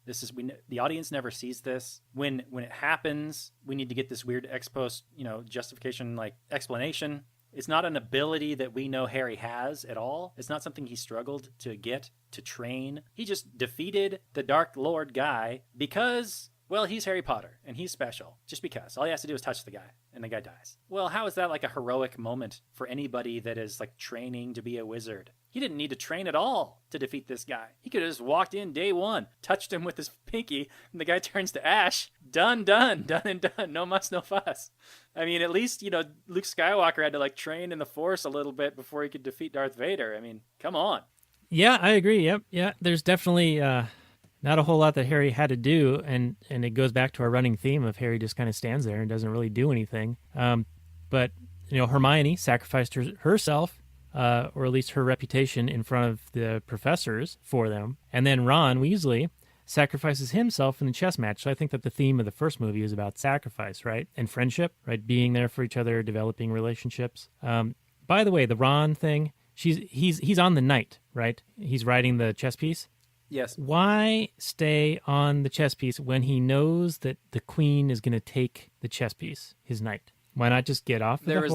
Speaker 2: The audience never sees this. When it happens, we need to get this weird ex post, justification, explanation. It's not an ability that we know Harry has at all. It's not something he struggled to get, to train. He just defeated the Dark Lord guy because, well, he's Harry Potter and he's special. Just because. All he has to do is touch the guy and the guy dies. Well, how is that a heroic moment for anybody that is training to be a wizard? He didn't need to train at all to defeat this guy. He could have just walked in day one, touched him with his pinky, and the guy turns to ash. Done and done. No muss, no fuss. I mean, at least, Luke Skywalker had to train in the Force a little bit before he could defeat Darth Vader. I mean, come on.
Speaker 1: Yeah, I agree. Yep. Yeah, there's definitely not a whole lot that Harry had to do, and it goes back to our running theme of Harry just kind of stands there and doesn't really do anything. But, Hermione sacrificed herself, or at least her reputation in front of the professors for them. And then Ron Weasley sacrifices himself in the chess match. So I think that the theme of the first movie is about sacrifice, right? And friendship, right? Being there for each other, developing relationships. By the way, the Ron thing, he's on the knight, right? He's riding the chess piece.
Speaker 2: Yes.
Speaker 1: Why stay on the chess piece when he knows that the queen is going to take the chess piece, his knight? Why not just get off the horse?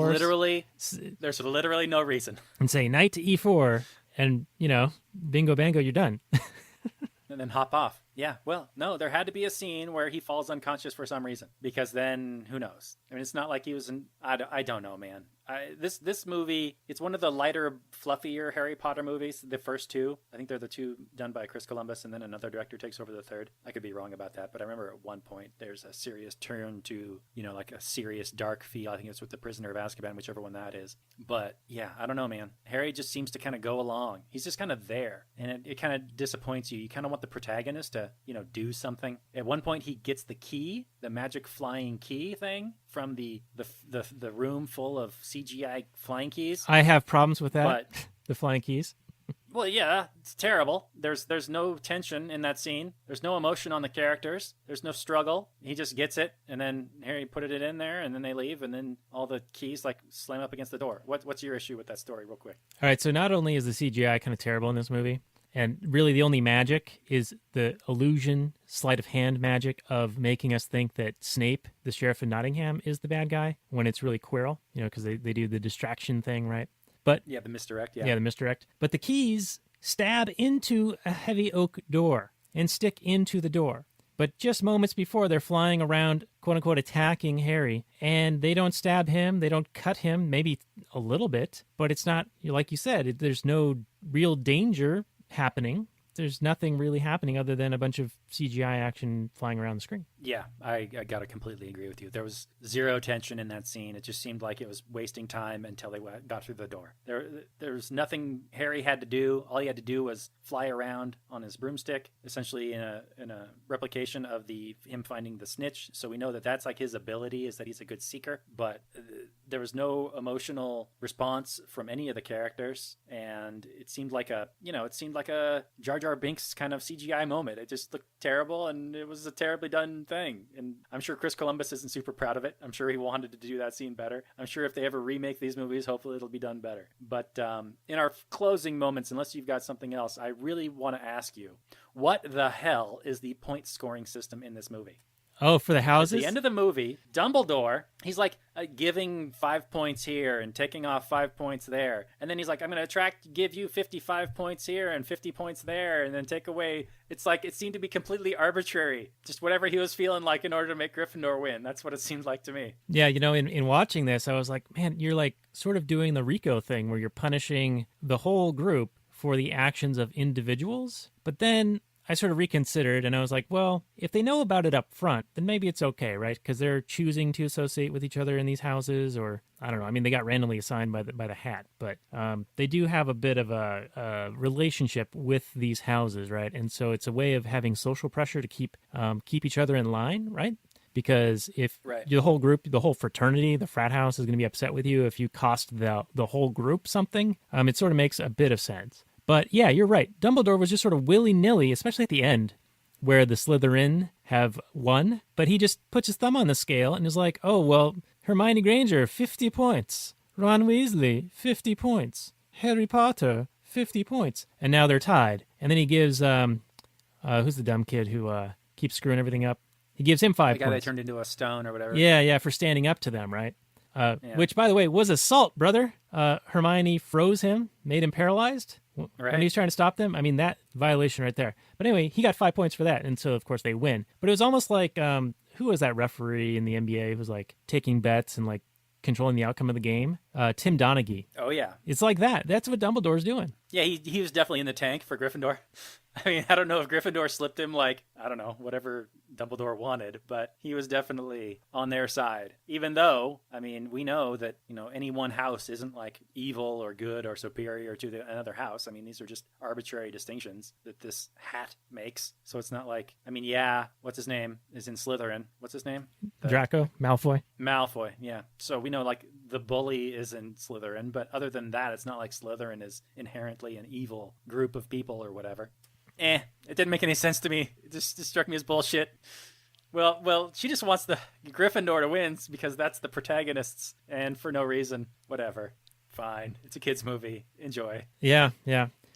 Speaker 2: There's literally no reason.
Speaker 1: And say knight to e4, and, bingo bango, you're done.
Speaker 2: And then hop off. Yeah, well, no, there had to be a scene where he falls unconscious for some reason, because then who knows? I mean, it's not like he was in. I don't know, man. This movie, it's one of the lighter, fluffier Harry Potter movies. The first two, I think they're the two done by Chris Columbus, and then another director takes over the third. I could be wrong about that, but I remember at one point there's a serious turn to, a serious dark feel. I think it's with The Prisoner of Azkaban, whichever one that is. But yeah, I don't know, man. Harry just seems to kind of go along. He's just kind of there, and it kind of disappoints you. You kind of want the protagonist to, do something. At one point, he gets the key, the magic flying key thing from the room full of CGI flying keys.
Speaker 1: I have problems with that. But the flying keys.
Speaker 2: Well, yeah, it's terrible. There's no tension in that scene. There's no emotion on the characters. There's no struggle. He just gets it, and then Harry put it in there, and then they leave, and then all the keys slam up against the door. What's your issue with that story, real quick?
Speaker 1: All right, so not only is the CGI kind of terrible in this movie, and really the only magic is the illusion, sleight of hand magic of making us think that Snape, the sheriff of Nottingham, is the bad guy when it's really Quirrell, because they do the distraction thing, right? But
Speaker 2: yeah, the misdirect,
Speaker 1: Yeah, the misdirect. But the keys stab into a heavy oak door and stick into the door. But just moments before, they're flying around, quote-unquote, attacking Harry, and they don't stab him, they don't cut him, maybe a little bit, but it's not, like you said, there's no real danger happening. There's nothing really happening other than a bunch of CGI action flying around the screen.
Speaker 2: Yeah, I got to completely agree with you. There was zero tension in that scene. It just seemed like it was wasting time until they got through the door. There's nothing Harry had to do. All he had to do was fly around on his broomstick, essentially in a replication of him finding the snitch. So we know that that's his ability, is that he's a good seeker. But there was no emotional response from any of the characters, and it seemed like a Jar Jar Binks kind of CGI moment. It just looked terrible, and it was a terribly done thing. And I'm sure Chris Columbus isn't super proud of it. I'm sure he wanted to do that scene better. I'm sure if they ever remake these movies, hopefully it'll be done better. But in our closing moments, unless you've got something else, I really want to ask you, what the hell is the point scoring system in this movie?
Speaker 1: Oh, for the houses?
Speaker 2: At the end of the movie, Dumbledore, he's like giving 5 points here and taking off 5 points there. And then he's like, I'm going to give you 55 points here and 50 points there, and then take away. It's like, it seemed to be completely arbitrary. Just whatever he was feeling like in order to make Gryffindor win. That's what it seemed like to me.
Speaker 1: Yeah, in watching this, I was like, man, you're like sort of doing the Rico thing where you're punishing the whole group for the actions of individuals. But then I sort of reconsidered, and I was like, well, if they know about it up front, then maybe it's okay, right? Because they're choosing to associate with each other in these houses, or I don't know. I mean, they got randomly assigned by the hat, but they do have a bit of a relationship with these houses, right? And so it's a way of having social pressure to keep each other in line, right? Because if the whole group, the whole fraternity, the frat house is going to be upset with you if you cost the whole group something, it sort of makes a bit of sense. But yeah, you're right. Dumbledore was just sort of willy-nilly, especially at the end, where the Slytherin have won. But he just puts his thumb on the scale and is like, oh, well, Hermione Granger, 50 points. Ron Weasley, 50 points. Harry Potter, 50 points. And now they're tied. And then he gives, who's the dumb kid who keeps screwing everything up? He gives him 5 points.
Speaker 2: The guy they turned into a stone or whatever.
Speaker 1: Yeah, for standing up to them, right? Which, by the way, was assault, brother. Hermione froze him, made him paralyzed. When he's trying to stop them. I mean, that violation right there. But anyway, he got 5 points for that, and so, of course, they win. But it was almost like, who was that referee in the NBA who was, like, taking bets and, like, controlling the outcome of the game? Tim Donaghy.
Speaker 2: Oh, yeah.
Speaker 1: It's like that. That's what Dumbledore's doing.
Speaker 2: Yeah, he was definitely in the tank for Gryffindor. I mean, I don't know if Gryffindor slipped him, like, I don't know, whatever Dumbledore wanted, but he was definitely on their side. Even though, I mean, we know that, any one house isn't, like, evil or good or superior to another house. I mean, these are just arbitrary distinctions that this hat makes. So it's not like, I mean, yeah, what's his name is in Slytherin. What's his name?
Speaker 1: Draco? Malfoy, yeah. So we know, like, the bully is in Slytherin, but other than that, it's not like Slytherin is inherently an evil group of people or whatever. It didn't make any sense to me. It just struck me as bullshit. Well, she just wants the Gryffindor to win because that's the protagonists, and for no reason. Whatever. Fine. It's a kid's movie. Enjoy. Yeah.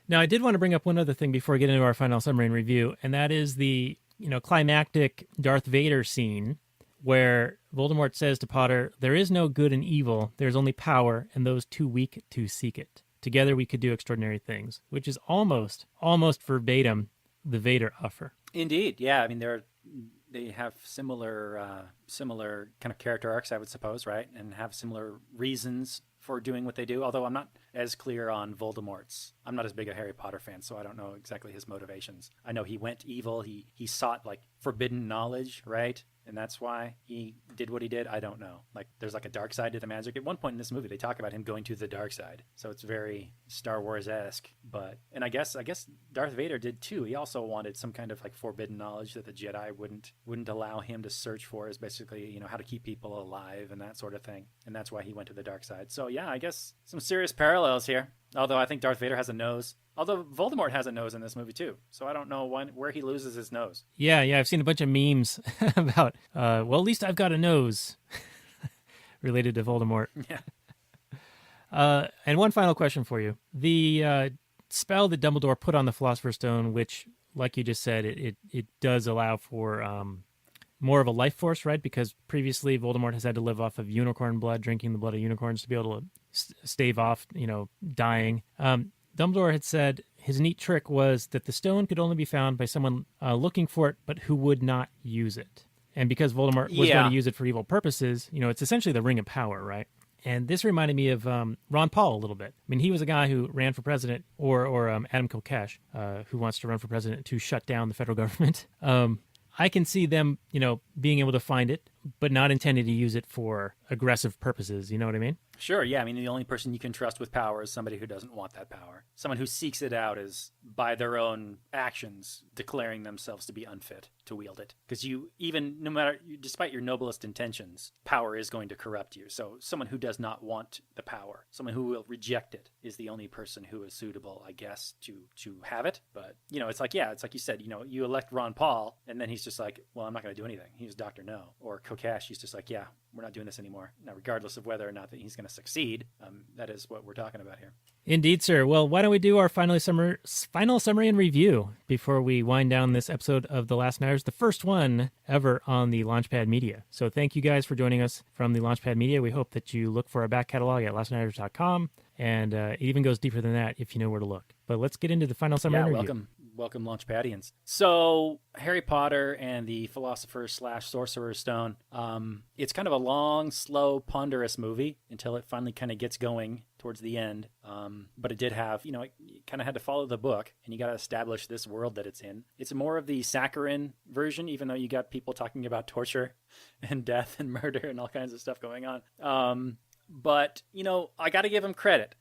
Speaker 1: Now, I did want to bring up one other thing before we get into our final summary and review, and that is the, climactic Darth Vader scene where Voldemort says to Potter, there is no good and evil, there's only power, and those too weak to seek it. Together we could do extraordinary things, which is almost verbatim the Vader offer.
Speaker 2: Indeed, yeah. I mean, they have similar kind of character arcs, I would suppose, right? And have similar reasons for doing what they do. Although I'm not as clear on Voldemort's. I'm not as big a Harry Potter fan, so I don't know exactly his motivations. I know he went evil. He sought like forbidden knowledge, right? And that's why he did what he did. I don't know. Like, there's like a dark side to the magic. At one point in this movie, they talk about him going to the dark side. So it's very Star Wars-esque. And I guess Darth Vader did too. He also wanted some kind of like forbidden knowledge that the Jedi wouldn't allow him to search for, is basically, how to keep people alive and that sort of thing. And that's why he went to the dark side. So yeah, I guess some serious parallels here. Although I think Darth Vader has a nose. Although Voldemort has a nose in this movie too. So I don't know where he loses his nose.
Speaker 1: Yeah, I've seen a bunch of memes about, at least I've got a nose related to Voldemort.
Speaker 2: Yeah.
Speaker 1: And one final question for you. The spell that Dumbledore put on the Philosopher's Stone, which, like you just said, it does allow for more of a life force, right? Because previously Voldemort has had to live off of unicorn blood, drinking the blood of unicorns to be able to stave off, dying. Dumbledore had said his neat trick was that the stone could only be found by someone looking for it, but who would not use it. And because Voldemort was going to use it for evil purposes, it's essentially the Ring of Power, right? And this reminded me of Ron Paul a little bit. I mean, he was a guy who ran for president, or Adam Kokesh, who wants to run for president to shut down the federal government. I can see them, being able to find it, but not intending to use it for aggressive purposes. You know what I mean?
Speaker 2: Sure, yeah. I mean, the only person you can trust with power is somebody who doesn't want that power. Someone who seeks it out is, by their own actions, declaring themselves to be unfit to wield it. Because no matter, despite your noblest intentions, power is going to corrupt you. So someone who does not want the power, someone who will reject it, is the only person who is suitable, I guess, to have it. But, it's like you said, you elect Ron Paul, and then he's just like, well, I'm not going to do anything. He's Dr. No. Or Kokesh, he's just like, yeah, we're not doing this anymore. Now, regardless of whether or not that he's going to succeed, that is what we're talking about here.
Speaker 1: Indeed, sir. Well, why don't we do our final summary and review before we wind down this episode of The Last Nighters, the first one ever on the Launchpad Media. So thank you guys for joining us from the Launchpad Media. We hope that you look for our back catalog at lastnighters.com, and it even goes deeper than that if you know where to look. But let's get into the final summary and review.
Speaker 2: Welcome, Launchpadians. So, Harry Potter and the Philosopher's/Sorcerer's Stone. It's kind of a long, slow, ponderous movie until it finally kind of gets going towards the end. But it did have, it kind of had to follow the book, and you got to establish this world that it's in. It's more of the saccharine version, even though you got people talking about torture and death and murder and all kinds of stuff going on. But, I got to give them credit.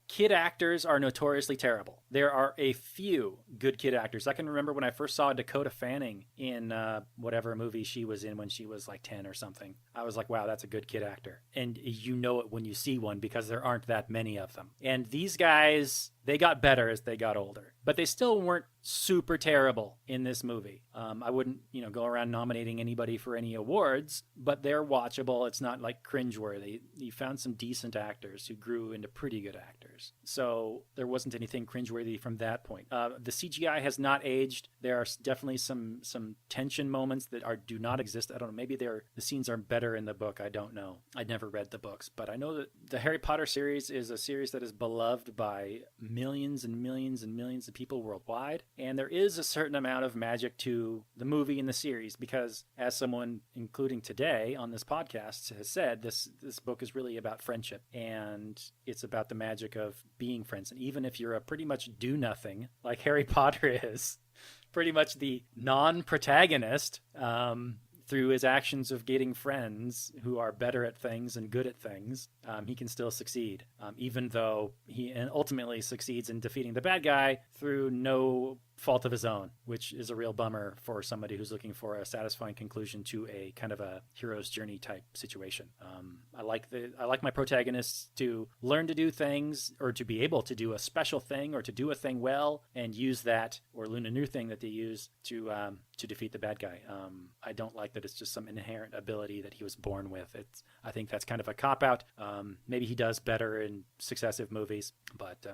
Speaker 2: Kid actors are notoriously terrible. There are a few good kid actors. I can remember when I first saw Dakota Fanning in whatever movie she was in when she was like 10 or something. I was like, wow, that's a good kid actor. And you know it when you see one because there aren't that many of them. And these guys, they got better as they got older. But they still weren't super terrible in this movie. I wouldn't, go around nominating anybody for any awards, but they're watchable. It's not like cringeworthy. You found some decent actors who grew into pretty good actors. So there wasn't anything cringeworthy from that point. The CGI has not aged. There are definitely some tension moments that do not exist. I don't know. Maybe the scenes are better in the book. I don't know. I never read the books, but I know that the Harry Potter series is a series that is beloved by millions and millions and millions of people worldwide. And there is a certain amount of magic to the movie and the series because, as someone, including today on this podcast, has said, this book is really about friendship, and it's about the magic of being friends. And even if you're a pretty much do-nothing, like Harry Potter is, pretty much the non-protagonist, through his actions of getting friends who are better at things and good at things, he can still succeed, even though he ultimately succeeds in defeating the bad guy through no fault of his own, which is a real bummer for somebody who's looking for a satisfying conclusion to a kind of a hero's journey type situation. I like my protagonists to learn to do things, or to be able to do a special thing, or to do a thing well and use that, or learn a new thing that they use to defeat the bad guy. I don't like that it's just some inherent ability that he was born with. I think that's kind of a cop-out. Maybe he does better in successive movies, but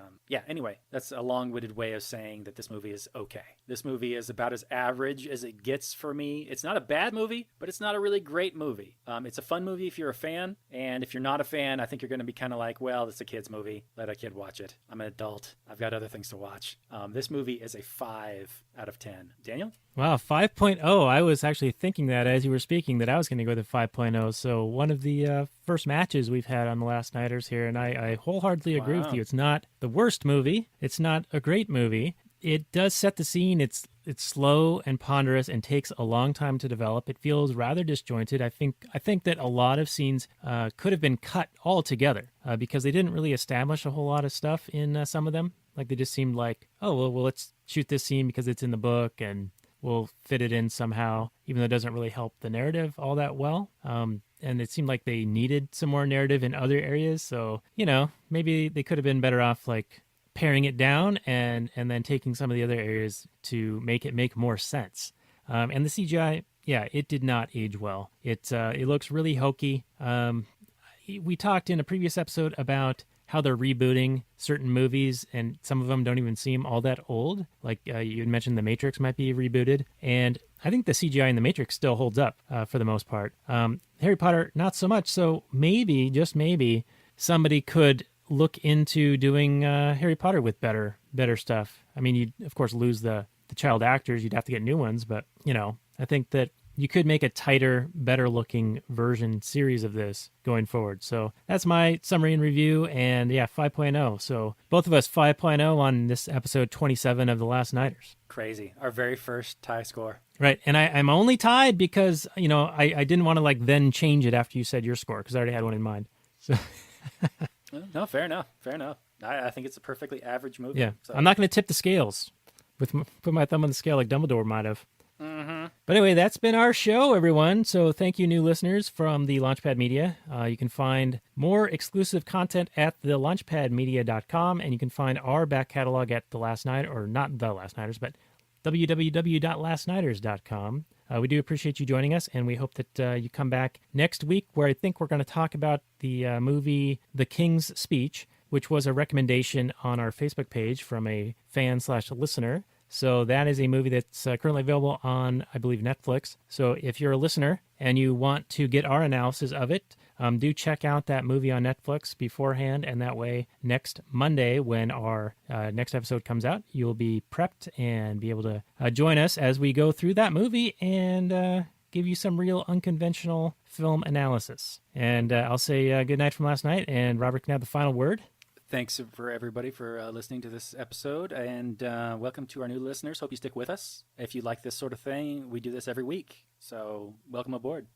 Speaker 2: anyway, that's a long-winded way of saying that this movie is okay. This movie is about as average as it gets for me. It's not a bad movie, but it's not a really great movie. It's a fun movie if you're a fan, and if you're not a fan, I think you're going to be kind of like, well, it's a kid's movie. Let a kid watch it. I'm an adult. I've got other things to watch. This movie is a 5 out of 10. Daniel?
Speaker 1: Wow, 5.0. I was actually thinking that as you were speaking that I was going to go with 5.0. So one of the first matches we've had on The Last Nighters here, and I wholeheartedly agree with you. It's not the worst movie. It's not a great movie. It does set the scene. It's slow and ponderous and takes a long time to develop. It feels rather disjointed. I think that a lot of scenes could have been cut altogether because they didn't really establish a whole lot of stuff in some of them. Like they just seemed like, oh, well, let's shoot this scene because it's in the book and we'll fit it in somehow, even though it doesn't really help the narrative all that well. And it seemed like they needed some more narrative in other areas. So, maybe they could have been better off like paring it down and then taking some of the other areas to make it make more sense. And the CGI, it did not age well. It looks really hokey. We talked in a previous episode about how they're rebooting certain movies, and some of them don't even seem all that old. Like you had mentioned The Matrix might be rebooted, and I think the CGI in The Matrix still holds up for the most part. Harry Potter, not so much. So maybe, just maybe, somebody could look into doing Harry Potter with better stuff. I mean, you'd, of course, lose the child actors. You'd have to get new ones, but, I think that you could make a tighter, better-looking version series of this going forward. So that's my summary and review, and 5.0. So both of us 5.0 on this episode 27 of The Last Nighters.
Speaker 2: Crazy. Our very first tie score.
Speaker 1: Right, and I'm only tied because, I didn't want to then change it after you said your score, because I already had one in mind. So
Speaker 2: No, fair enough. Fair enough. I think it's a perfectly average movie.
Speaker 1: yeah,
Speaker 2: So.
Speaker 1: I'm not going to tip the scales put my thumb on the scale like Dumbledore might have.
Speaker 2: Mm-hmm.
Speaker 1: But anyway, that's been our show, everyone. So thank you, new listeners from the Launchpad Media. You can find more exclusive content at thelaunchpadmedia.com, and you can find our back catalog at The Last Night, or not The Last Nighters, but www.lastnighters.com. We do appreciate you joining us, and we hope that you come back next week, where I think we're going to talk about the movie The King's Speech, which was a recommendation on our Facebook page from a fan/listener. So that is a movie that's currently available on, I believe, Netflix. So if you're a listener and you want to get our analysis of it, do check out that movie on Netflix beforehand, and that way next Monday when our next episode comes out, you'll be prepped and be able to join us as we go through that movie and give you some real unconventional film analysis. And I'll say good night from last night, and Robert can have the final word.
Speaker 2: Thanks for everybody for listening to this episode, and welcome to our new listeners. Hope you stick with us. If you like this sort of thing, we do this every week, so welcome aboard.